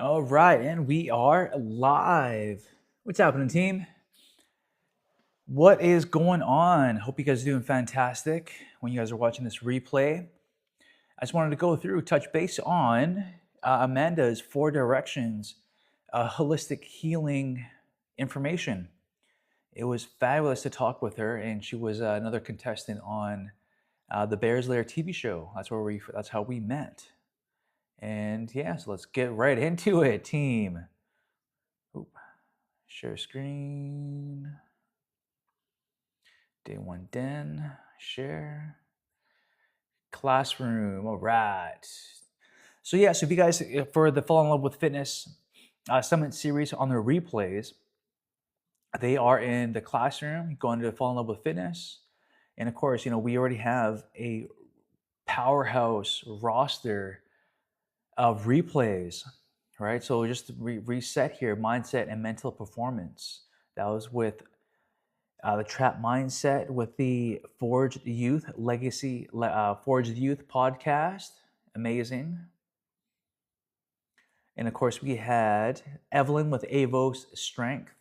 All right, and we are live. What's happening, team? What is going on? Hope you guys are doing fantastic when you guys are watching this replay. I just wanted to go through, touch base on Amanda's 4 directions, holistic healing information. It was fabulous to talk with her, and she was another contestant on the Bears Lair TV show. That's how we met. And yeah, so let's get right into it, team. Oop. Share screen. Day one done. Share. Classroom. All right. So yeah, so if you guys, for the Fall in Love with Fitness Summit series on the replays, they are in the classroom, going to Fall in Love with Fitness. And of course, we already have a powerhouse roster of replays, right? So just to reset here, mindset and mental performance. That was with the Trap Mindset with the Forged Youth Forged Youth podcast. Amazing. And of course, we had Evelyn with Avos Strength.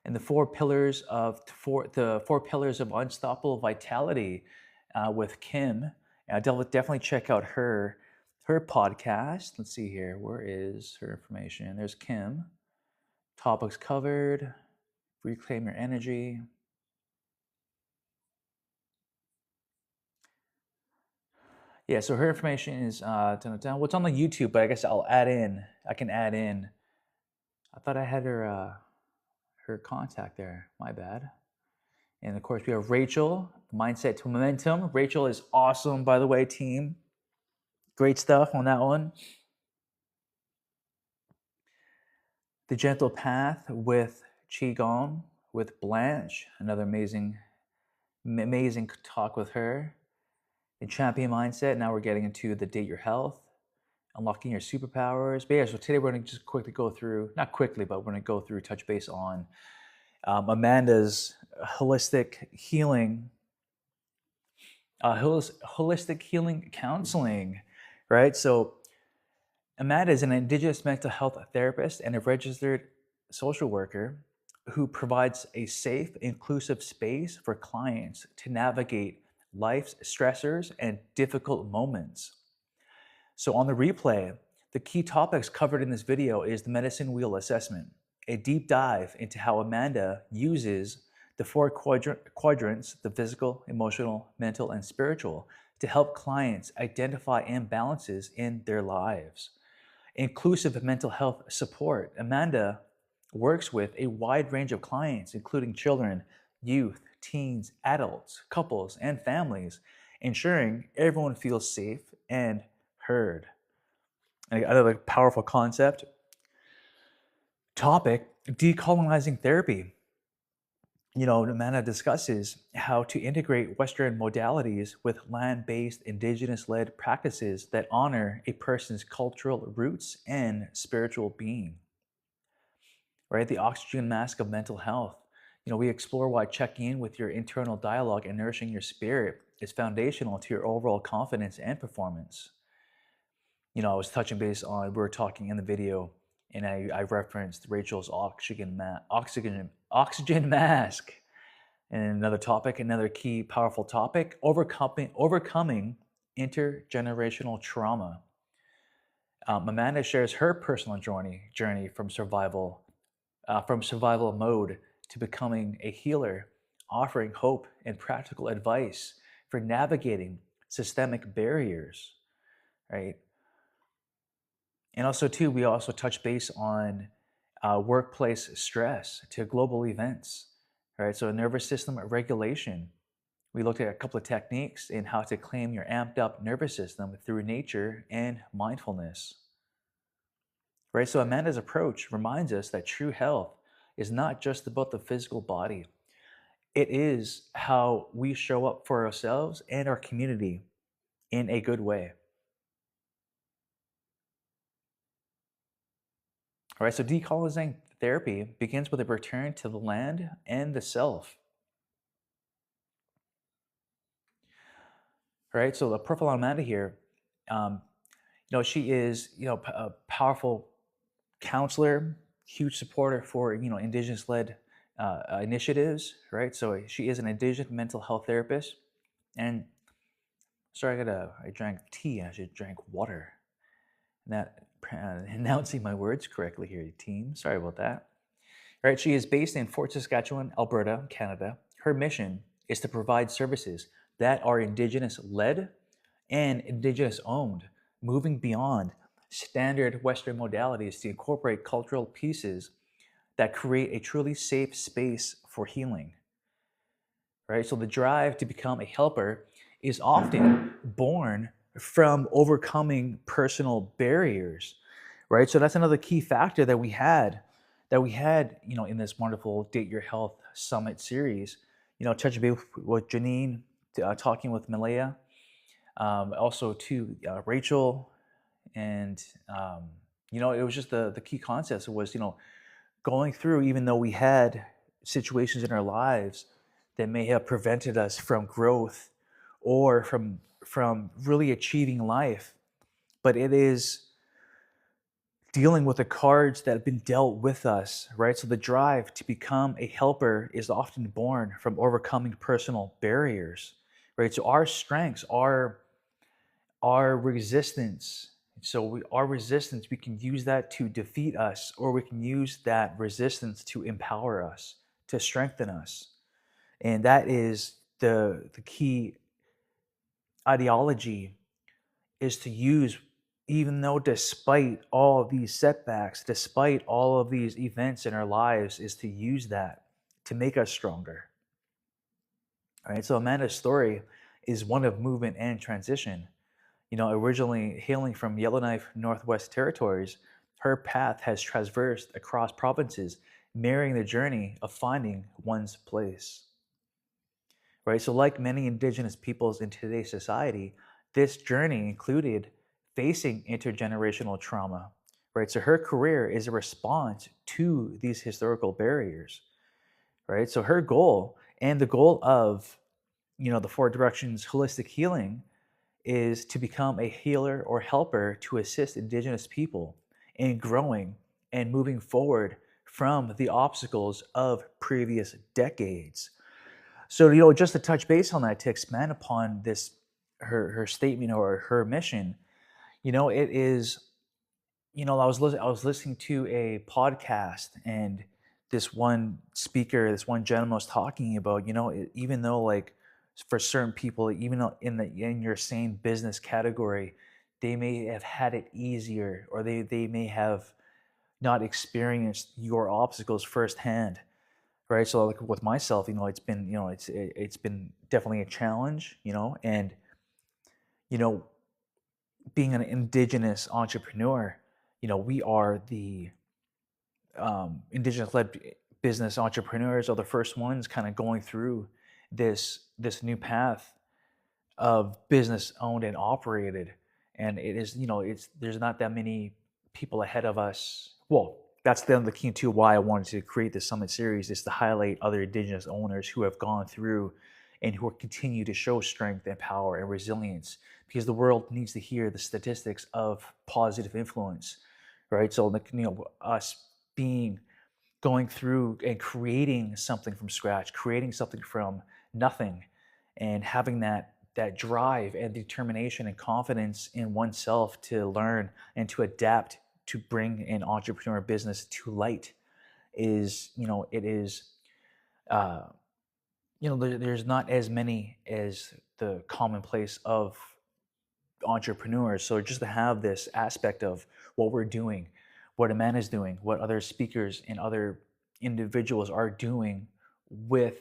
And the four pillars of unstoppable vitality with Kim. Definitely check out her podcast. Let's see here. Where is her information? There's Kim. Topics covered. Reclaim your energy. Yeah, so her information is what's on the YouTube, but I guess I can add in. I thought I had her contact there. My bad. And of course, we have Rachel, Mindset to Momentum. Rachel is awesome, by the way, team. Great stuff on that one. The Gentle Path with Qigong, with Blanche. Another amazing talk with her. The Champion Mindset. Now we're getting into the Date Your Health, unlocking your superpowers. But yeah, so today we're going to just quickly go through, not quickly, but we're going to go through, touch base on Amanda's holistic healing counseling, right? So Amanda is an Indigenous mental health therapist and a registered social worker who provides a safe, inclusive space for clients to navigate life's stressors and difficult moments. So on the replay, the key topics covered in this video is the medicine wheel assessment, a deep dive into how Amanda uses the 4 quadrants, the physical, emotional, mental, and spiritual, to help clients identify imbalances in their lives. Inclusive mental health support. Amanda works with a wide range of clients, including children, youth, teens, adults, couples, and families, ensuring everyone feels safe and heard. Another powerful concept. Topic, decolonizing therapy. Amanda discusses how to integrate Western modalities with land-based, indigenous-led practices that honor a person's cultural roots and spiritual being. Right? The oxygen mask of mental health. We explore why checking in with your internal dialogue and nourishing your spirit is foundational to your overall confidence and performance. I was touching base on, we were talking in the video, and I referenced Rachel's oxygen mask. And another key powerful topic, overcoming intergenerational trauma. Amanda shares her personal journey from survival mode to becoming a healer, offering hope and practical advice for navigating systemic barriers, right? And also, too, we also touch base on workplace stress to global events, right? So nervous system regulation. We looked at a couple of techniques in how to claim your amped up nervous system through nature and mindfulness, right? So Amanda's approach reminds us that true health is not just about the physical body. It is how we show up for ourselves and our community in a good way. All right, so decolonizing therapy begins with a return to the land and the self. right? So the Purple Amanda here, um, she is, a powerful counselor, huge supporter for, Indigenous-led initiatives, right? So she is an Indigenous mental health therapist, and sorry, I drank tea. I should drink water. Not announcing my words correctly here, team. Sorry about that. Right, she is based in Fort Saskatchewan, Alberta, Canada. Her mission is to provide services that are Indigenous led and Indigenous owned, moving beyond standard Western modalities to incorporate cultural pieces that create a truly safe space for healing. Right? So the drive to become a helper is often born from overcoming personal barriers, right? So that's another key factor that we had, in this wonderful Date Your Health Summit series. Touching base with Janine, talking with Malaya, also to Rachel, and it was just the key concept was going through, even though we had situations in our lives that may have prevented us from growth or from really achieving life, but it is dealing with the cards that have been dealt with us, right? So the drive to become a helper is often born from overcoming personal barriers, right? So our strengths are our resistance. So our resistance, we can use that to defeat us, or we can use that resistance to empower us, to strengthen us. And that is the key ideology, is to use, even though despite all of these setbacks, despite all of these events in our lives, is to use that to make us stronger. All right. So Amanda's story is one of movement and transition. Originally hailing from Yellowknife, Northwest Territories, her path has traversed across provinces, marrying the journey of finding one's place. Right? So, like many Indigenous peoples in today's society, this journey included facing intergenerational trauma. Right? So, her career is a response to these historical barriers. Right? So, her goal and the goal of, the Four Directions Holistic Healing is to become a healer or helper to assist Indigenous people in growing and moving forward from the obstacles of previous decades. So, just to touch base on that, to expand upon this, her statement or her mission, it is, I was listening to a podcast, and this one speaker, this one gentleman was talking about, even though, like, for certain people, even though in your same business category, they may have had it easier, or they may have not experienced your obstacles firsthand, right? So, like, with myself, it's been, it's been definitely a challenge, and you know being an Indigenous entrepreneur, we are the Indigenous-led business entrepreneurs are the first ones kind of going through this new path of business owned and operated. And it is, it's there's not that many people ahead of us. Well, that's the key to why I wanted to create this summit series, is to highlight other Indigenous owners who have gone through and who continue to show strength and power and resilience, because the world needs to hear the statistics of positive influence, right? So, like, us being going through and creating something from scratch, creating something from nothing, and having that drive and determination and confidence in oneself to learn and to adapt to bring an entrepreneur business to light is, it is, uh, there's not as many as the commonplace of entrepreneurs. So just to have this aspect of what we're doing, what Amanda's doing, what other speakers and other individuals are doing with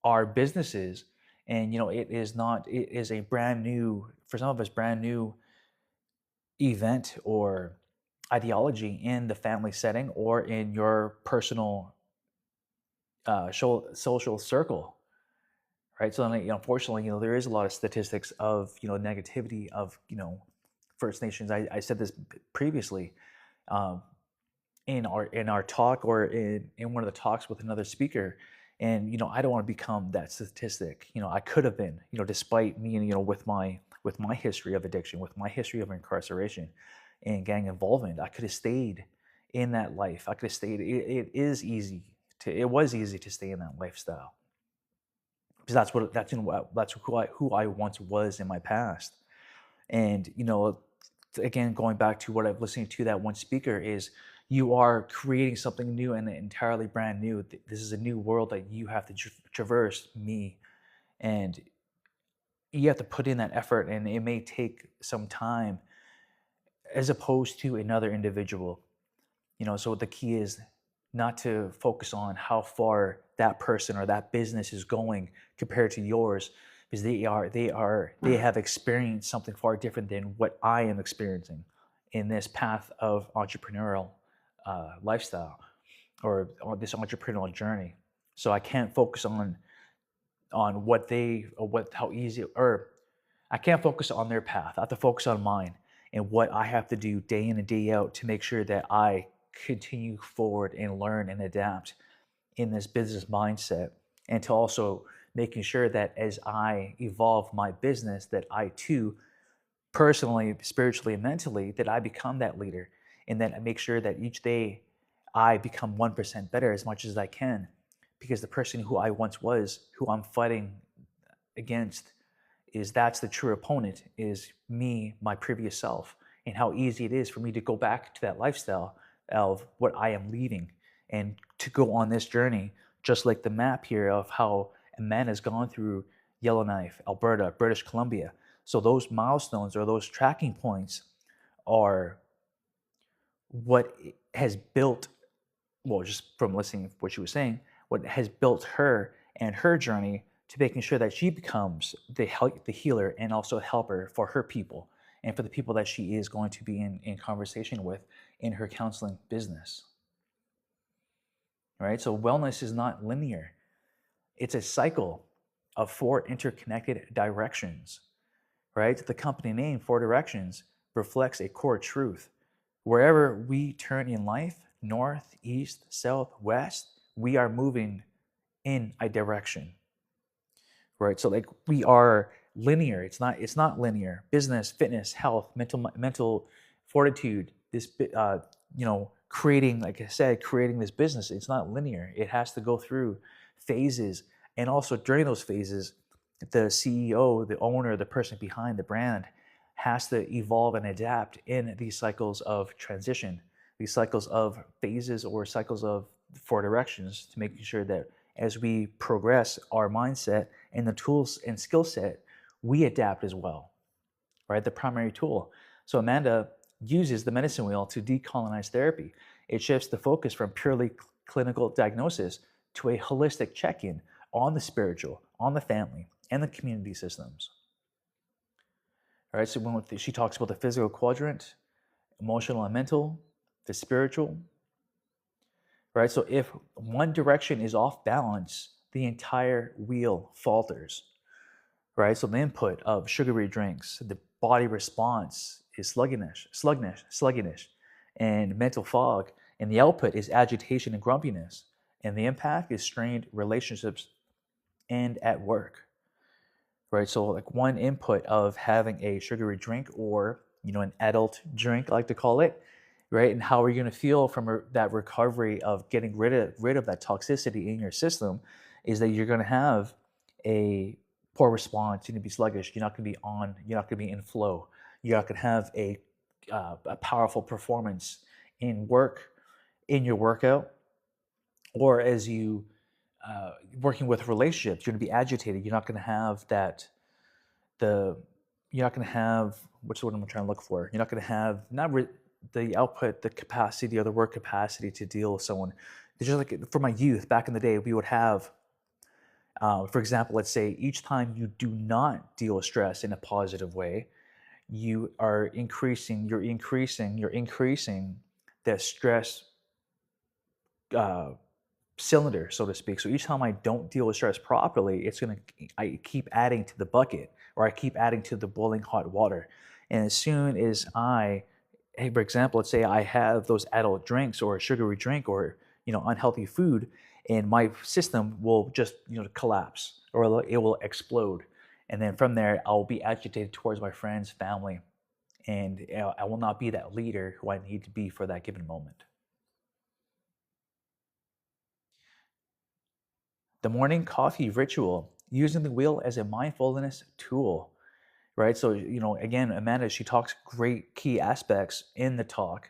our businesses, and it is a brand new, for some of us, brand new event or ideology in the family setting or in your personal social circle, right? So, unfortunately, there is a lot of statistics of, negativity of, First Nations. I said this previously, um, in our talk, or in one of the talks with another speaker, And I don't want to become that statistic. I could have been, despite me, with my history of addiction, with my history of incarceration and gang involvement, I could have stayed in that life. I could have stayed. It was easy to stay in that lifestyle, because that's who I once was in my past. And again, going back to what I'm listening to, that one speaker, is you are creating something new and entirely brand new. This is a new world that you have to traverse, me, and you have to put in that effort, and it may take some time, as opposed to another individual. So the key is not to focus on how far that person or that business is going compared to yours, because they have experienced something far different than what I am experiencing in this path of entrepreneurial lifestyle, or on this entrepreneurial journey. So I can't focus on how easy, or I can't focus on their path. I have to focus on mine and what I have to do day in and day out to make sure that I continue forward and learn and adapt in this business mindset, and to also making sure that as I evolve my business, that I too, personally, spiritually, and mentally, that I become that leader, and that I make sure that each day I become 1% better as much as I can, because the person who I once was, who I'm fighting against, that's the true opponent, is me, my previous self, and how easy it is for me to go back to that lifestyle of what I am leaving, and to go on this journey, just like the map here of how Amanda's gone through Yellowknife, Alberta, British Columbia. So those milestones, or those tracking points, are what has built, well, just from listening to what she was saying, what has built her and her journey to making sure that she becomes the healer and also helper for her people, and for the people that she is going to be in conversation with in her counseling business. Right? So wellness is not linear. It's a cycle of 4 interconnected directions. Right? The company name, 4 Directions, reflects a core truth. Wherever we turn in life, north, east, south, west, we are moving in a direction. Right? So like, we are linear. It's not linear. Business, fitness, health, mental fortitude, this creating, like I said, creating this business, it's not linear. It has to go through phases, and also during those phases, the CEO, the owner, the person behind the brand has to evolve and adapt in these cycles of transition, these cycles of phases, or cycles of 4 directions, to making sure that as we progress our mindset and the tools and skill set, we adapt as well, right? The primary tool. So Amanda uses the medicine wheel to decolonize therapy. It shifts the focus from purely clinical diagnosis to a holistic check-in on the spiritual, on the family, and the community systems. All right, so when she talks about the physical quadrant, emotional and mental, the spiritual, right? So if one direction is off balance, the entire wheel falters, right? So the input of sugary drinks, the body response is sluggish, and mental fog, and the output is agitation and grumpiness, and the impact is strained relationships and at work, right? So like, one input of having a sugary drink, or an adult drink, I like to call it, right? And how are you going to feel from that recovery of getting rid of that toxicity in your system, is that you're going to have a poor response. You're going to be sluggish. You're not going to be on. You're not going to be in flow. You're not going to have a powerful performance in your workout, or as you working with relationships. You're going to be agitated. You're not going to have you're not going to have, what's the word I'm trying to look for? You're not going to have the output, the capacity, or the work capacity to deal with someone. It's just like, for my youth, back in the day, we would have, for example, let's say each time you do not deal with stress in a positive way, you're increasing the stress cylinder, so to speak. So each time I don't deal with stress properly, I keep adding to the bucket, or I keep adding to the boiling hot water. And as soon as for example, let's say I have those adult drinks, or a sugary drink, or unhealthy food, and my system will just collapse, or it will explode. And then from there, I'll be agitated towards my friends, family, and I will not be that leader who I need to be for that given moment. The morning coffee ritual, using the wheel as a mindfulness tool, right? So, again, Amanda, she talks great key aspects in the talk,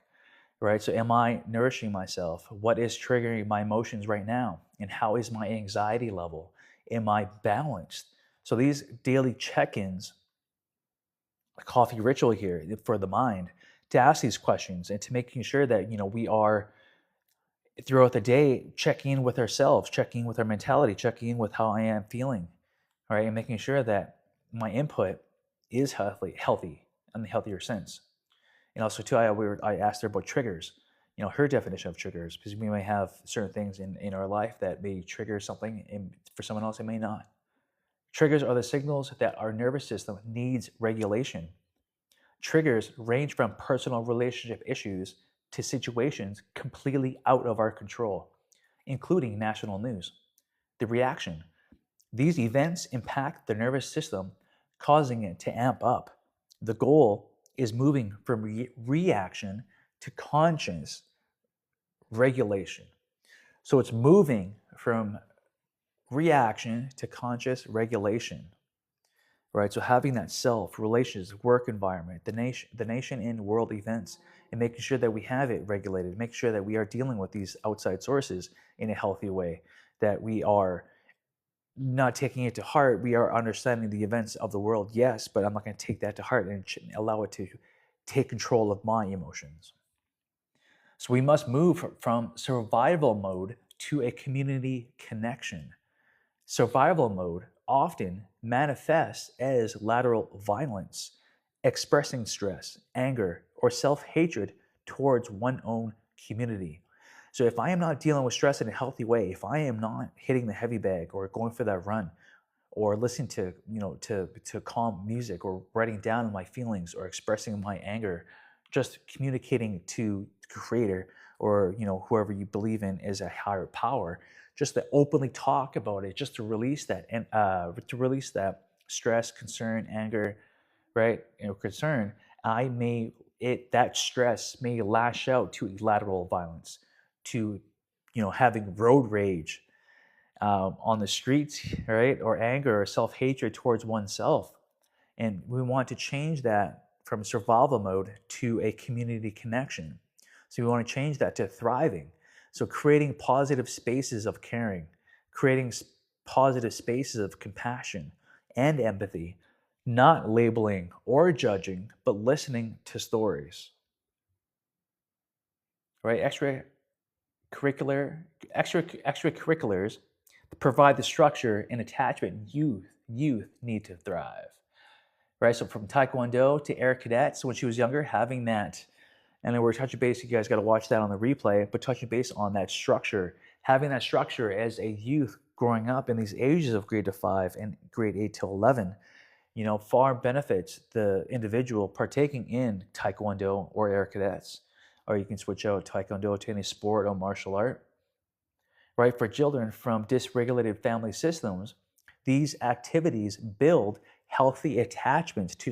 right? So, am I nourishing myself? What is triggering my emotions right now? And how is my anxiety level? Am I balanced? So, these daily check ins, a coffee ritual here for the mind, to ask these questions and to making sure that, we are throughout the day checking in with ourselves, checking in with our mentality, checking in with how I am feeling, right? And making sure that my input is healthy in the healthier sense. And also, too, I asked her about triggers, her definition of triggers, because we may have certain things in our life that may trigger something, and for someone else, it may not. Triggers are the signals that our nervous system needs regulation. Triggers range from personal relationship issues to situations completely out of our control, including national news. The reaction, these events impact the nervous system, causing it to amp up. The goal is moving from reaction to conscious regulation. So it's moving from reaction to conscious regulation, right? So having that self, relations, work environment, the nation in world events, and making sure that we have it regulated, making sure that we are dealing with these outside sources in a healthy way, that we are not taking it to heart. We are understanding the events of the world, yes, but I'm not going to take that to heart and allow it to take control of my emotions. So we must move from survival mode to a community connection. Survival mode often manifests as lateral violence, expressing stress, anger, or self hatred towards one's own community. So, if I am not dealing with stress in a healthy way, if I am not hitting the heavy bag or going for that run, or listening to to calm music, or writing down my feelings, or expressing my anger, just communicating to the creator, or whoever you believe in as a higher power, just to openly talk about it, just to release that, and to release that stress, concern, anger, right? Concern. I may it that stress may lash out to lateral violence, to having road rage on the streets, right? Or anger or self hatred towards oneself. And we want to change that from survival mode to a community connection. So we want to change that to thriving. So creating positive spaces of caring, creating positive spaces of compassion and empathy, not labeling or judging, but listening to stories, right? Extracurriculars provide the structure and attachment youth need to thrive, right? So from Taekwondo to air cadets, when she was younger, having that, and then we're touching base. You guys got to watch that on the replay, but touching base on that structure, having that structure as a youth growing up in these ages of grade to 5 and grade 8 to 11, far benefits the individual partaking in Taekwondo or air cadets, or you can switch out Taekwondo to any sport or martial art, right? For children from dysregulated family systems, these activities build healthy attachments to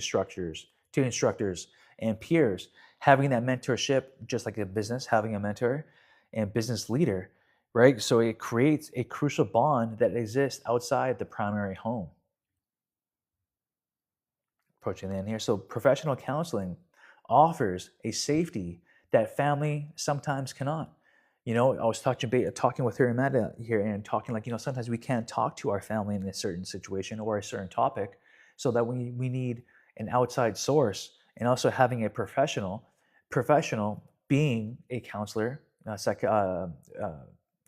instructors and peers. Having that mentorship, just like a business, having a mentor and business leader, right? So it creates a crucial bond that exists outside the primary home. Approaching the end here. So professional counseling offers a safety that family sometimes cannot. I was talking with her, Amanda, here, and talking like, sometimes we can't talk to our family in a certain situation or a certain topic, so that we need an outside source, and also having a professional being a counselor,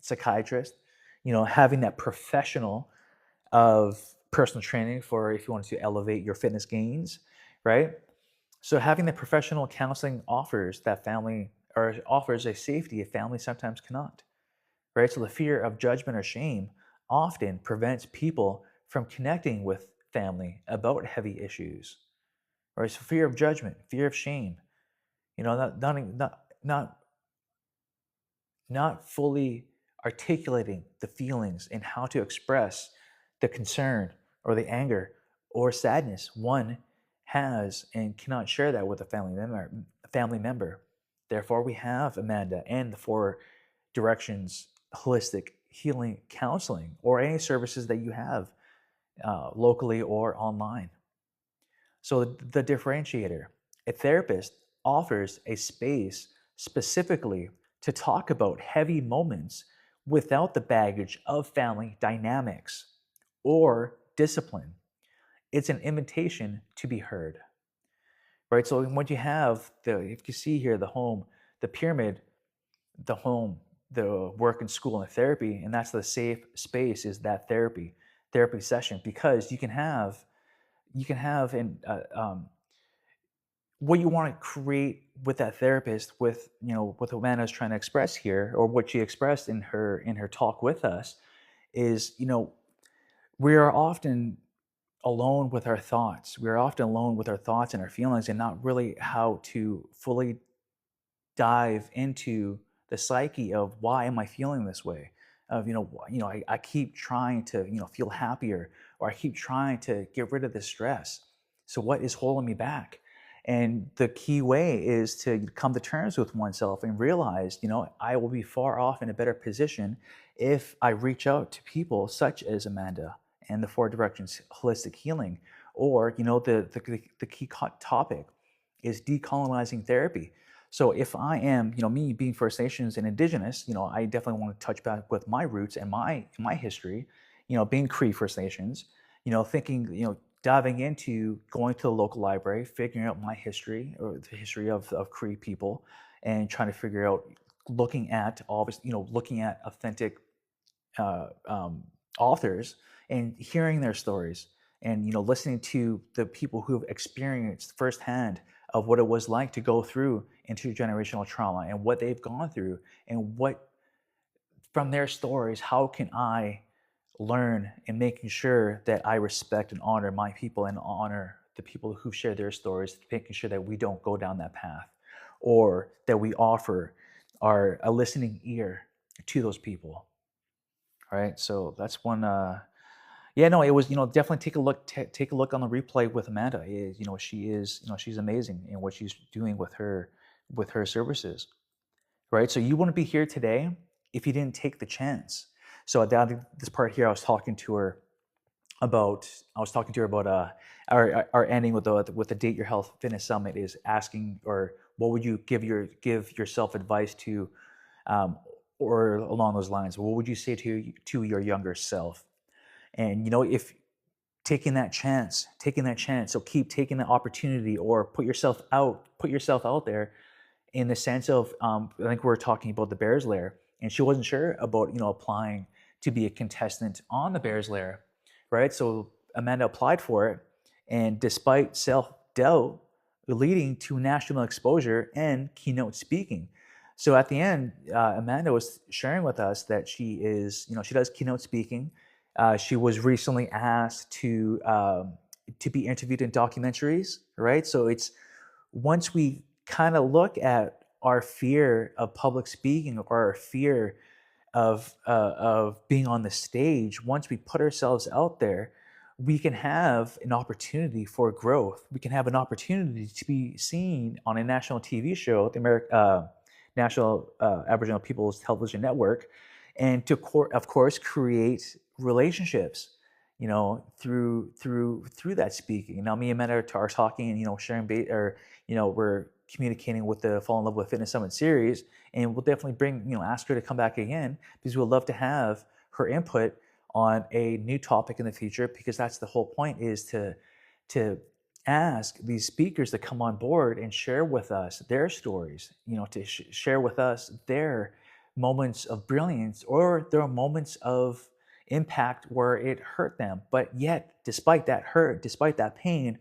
psychiatrist, having that professional of personal training for if you want to elevate your fitness gains, right? So having the professional counseling offers a safety a family sometimes cannot, right? So the fear of judgment or shame often prevents people from connecting with family about heavy issues, right? So fear of judgment, fear of shame, not fully articulating the feelings and how to express the concern or the anger or sadness one has and cannot share that with a family member. Therefore, we have Amanda and the Four Directions Holistic Healing Counseling, or any services that you have locally or online. So, the differentiator: a therapist offers a space specifically to talk about heavy moments without the baggage of family dynamics or discipline. It's an invitation to be heard, right? So, what you have, if you see here, the home, the pyramid, the home, the work and school and therapy, and that's the safe space, is that therapy session, because you can have what you want to create with that therapist, with what Amanda's trying to express here, or what she expressed in her talk with us, is we are often alone with our thoughts. We are often alone with our thoughts and our feelings, and not really how to fully dive into the psyche of, why am I feeling this way? Of I keep trying to feel happier, or I keep trying to get rid of the stress. So what is holding me back? And the key way is to come to terms with oneself and realize, I will be far off in a better position if I reach out to people such as Amanda and the Four Directions Holistic Healing, or the key topic is decolonizing therapy. So if I am, me being First Nations and Indigenous, I definitely want to touch back with my roots and my history, being Cree First Nations, thinking, diving into going to the local library, figuring out my history, or the history of Cree people, and trying to figure out, looking at authentic authors and hearing their stories, and listening to the people who have experienced firsthand of what it was like to go through intergenerational trauma and what they've gone through, and what, from their stories, how can I learn, and making sure that I respect and honor my people and honor the people who share their stories, making sure that we don't go down that path, or that we offer a listening ear to those people. Right. So that's one. Yeah, no, it was, definitely take a look on the replay with Amanda. She's amazing in what she's doing with her services. Right. So you wouldn't be here today if you didn't take the chance. So down this part here, I was talking to her about our ending with the Date Your Health Fitness Summit, is asking, or what would you give yourself advice to, or along those lines, what would you say to your younger self? And if taking that chance, so keep taking the opportunity, or put yourself out there, in the sense of, I think we were talking about the Bears Lair, and she wasn't sure about applying to be a contestant on the Bears Lair, right? So Amanda applied for it, and despite self-doubt, leading to national exposure and keynote speaking. So at the end, Amanda was sharing with us that she does keynote speaking. She was recently asked to be interviewed in documentaries, right? So it's, once we kind of look at our fear of public speaking, or our fear of being on the stage, once we put ourselves out there, we can have an opportunity for growth. We can have an opportunity to be seen on a national TV show, the National Aboriginal Peoples Television Network, and to of course create relationships, through that speaking. Now, me and Amanda are talking, and sharing, we're communicating with the Fall in Love with Fitness Summit series, and we'll definitely ask her to come back again, because we'd love to have her input on a new topic in the future, because that's the whole point, is to ask these speakers to come on board and share with us their stories, to share with us their moments of brilliance, or their moments of impact where it hurt them, but yet, despite that hurt, despite that pain,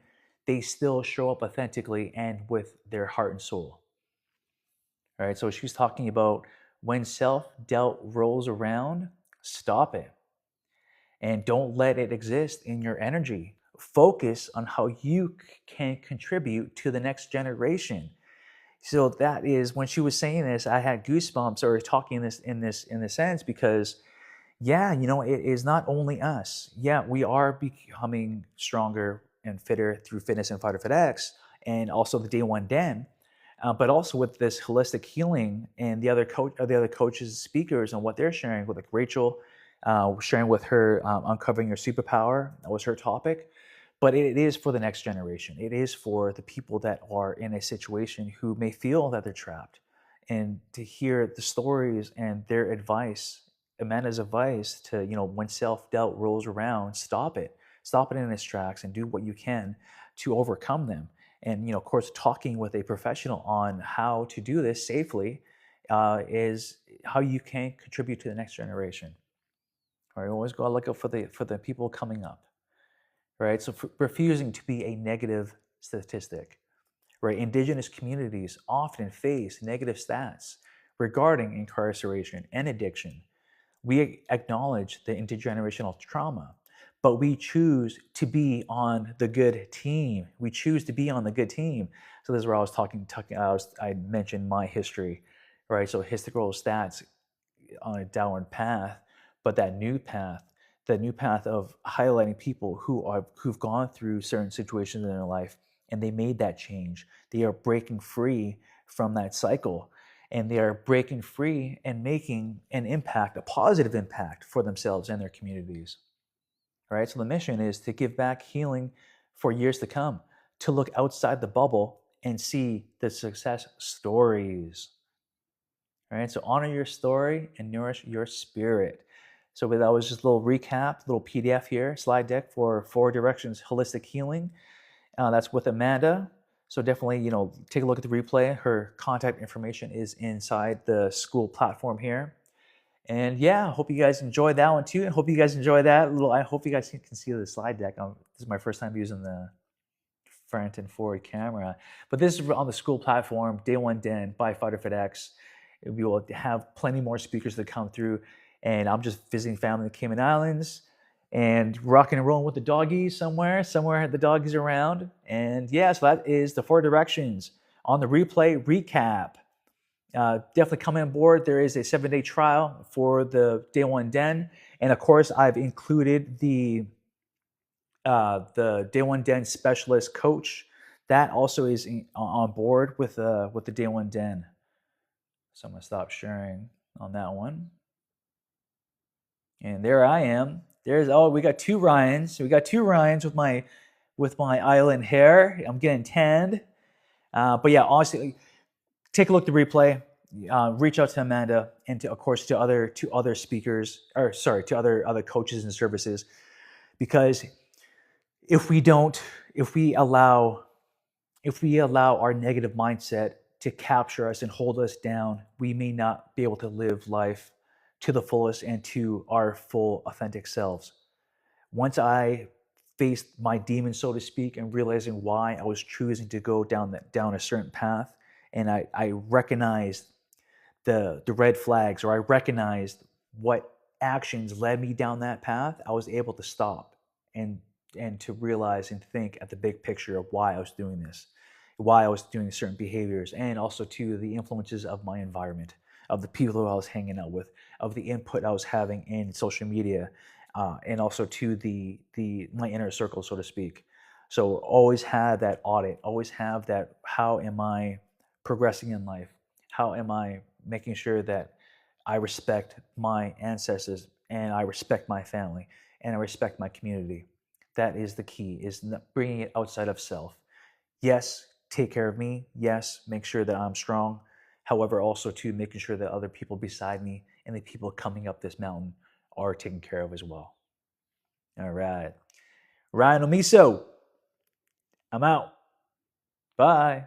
they still show up authentically and with their heart and soul. All right. So she's talking about, when self-doubt rolls around, stop it, and don't let it exist in your energy. Focus on how you can contribute to the next generation. So that is, when she was saying this, I had goosebumps, or talking this sense, because yeah, it is not only us. Yeah, we are becoming stronger and fitter through fitness and Fighter Fit X, and also the Day One Den, but also with this holistic healing and the other coaches, speakers, and what they're sharing with, like Rachel, sharing with her, uncovering your superpower. That was her topic. But it is for the next generation. It is for the people that are in a situation who may feel that they're trapped, and to hear the stories and their advice, Amanda's advice to, when self-doubt rolls around, stop it in its tracks and do what you can to overcome them. And, of course, talking with a professional on how to do this safely is how you can contribute to the next generation. All right, always got to look out for the people coming up, right? So refusing to be a negative statistic, right? Indigenous communities often face negative stats regarding incarceration and addiction. We acknowledge the intergenerational trauma, but we choose to be on the good team. We choose to be on the good team. So this is where I was I mentioned my history, right? So historical stats on a downward path, but that new path of highlighting people who've gone through certain situations in their life, and they made that change. They are breaking free from that cycle, and they are breaking free and making an impact, a positive impact for themselves and their communities. All right. So the mission is to give back healing for years to come, to look outside the bubble and see the success stories. All right, so honor your story and nourish your spirit. So that was just a little recap, little PDF here, slide deck for 4 Directions Holistic Healing. That's with Amanda. So definitely, take a look at the replay. Her contact information is inside the school platform here. And yeah, I hope you guys enjoyed that one too. And hope you guys enjoy that little. I hope you guys can see the slide deck. This is my first time using the front and forward camera, but this is on the school platform, Day One Den by Fighter Fit X. We will have plenty more speakers that come through, and I'm just visiting family in the Cayman Islands and rocking and rolling with the doggies somewhere the doggies around. And yeah, so that is the 4 Directions on the replay recap. Definitely come on board. There is a 7-day trial for the Day One Den, and of course, I've included the Day One Den specialist coach. That also is on board with the Day One Den. So I'm gonna stop sharing on that one. And there I am. We got 2 Ryans. We got 2 Ryans with my island hair. I'm getting tanned. But yeah, honestly, take a look at the replay. Reach out to Amanda and of course to other speakers, or sorry, to other coaches and services, because if we allow our negative mindset to capture us and hold us down, we may not be able to live life to the fullest and to our full authentic selves. Once I faced my demons, so to speak, and realizing why I was choosing to go down a certain path, and I recognized the red flags, or I recognized what actions led me down that path, I was able to stop and to realize and think at the big picture of why I was doing this, why I was doing certain behaviors, and also to the influences of my environment, of the people who I was hanging out with, of the input I was having in social media, and also to my inner circle, so to speak. So always have that audit, always have that, how am I progressing in life? How am I making sure that I respect my ancestors, and I respect my family, and I respect my community? That is the key, is bringing it outside of self. Yes, take care of me. Yes, make sure that I'm strong. However, also to making sure that other people beside me and the people coming up this mountain are taken care of as well. All right. Ryan Omeasoo, I'm out. Bye.